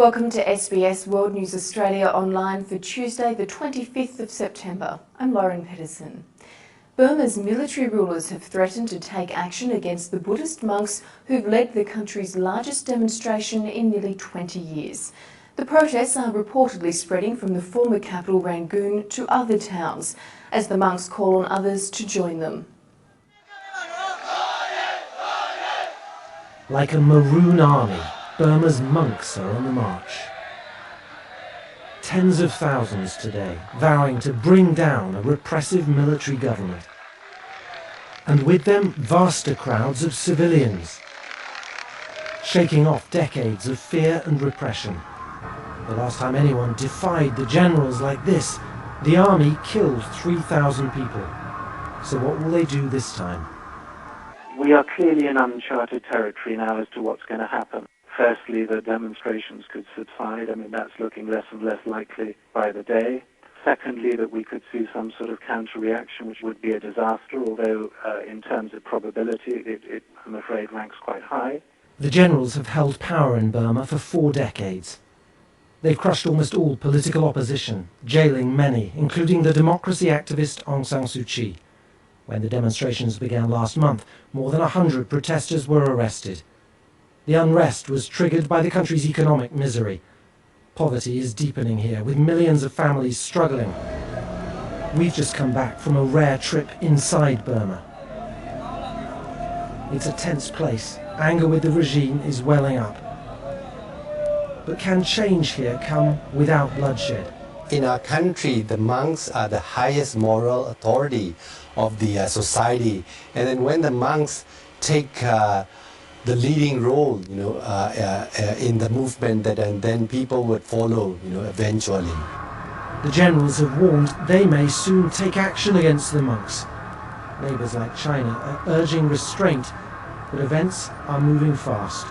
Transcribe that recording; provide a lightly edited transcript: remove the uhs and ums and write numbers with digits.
Welcome to SBS World News Australia online for Tuesday the 25th of September. I'm Lauren Pedersen. Burma's military rulers have threatened to take action against the Buddhist monks who've led the country's largest demonstration in nearly 20 years. The protests are reportedly spreading from the former capital Rangoon to other towns, as the monks call on others to join them. Like a maroon army, Burma's monks are on the march. Tens of thousands today, vowing to bring down a repressive military government. And with them, vaster crowds of civilians, shaking off decades of fear and repression. The last time anyone defied the generals like this, the army killed 3,000 people. So what will they do this time? We are clearly in uncharted territory now as to what's going to happen. Firstly, the demonstrations could subside. I mean, that's looking less and less likely by the day. Secondly, that we could see some sort of counter-reaction, which would be a disaster, although in terms of probability, it, I'm afraid, ranks quite high. The generals have held power in Burma for 4 decades. They've crushed almost all political opposition, jailing many, including the democracy activist Aung San Suu Kyi. When the demonstrations began last month, more than 100 protesters were arrested. The unrest was triggered by the country's economic misery. Poverty is deepening here, with millions of families struggling. We've just come back from a rare trip inside Burma. It's a tense place. Anger with the regime is welling up. But can change here come without bloodshed? In our country, the monks are the highest moral authority of the society. And then when the monks take the leading role, in the movement, and then people would follow, eventually. The generals have warned they may soon take action against the monks. Neighbours like China are urging restraint, but events are moving fast.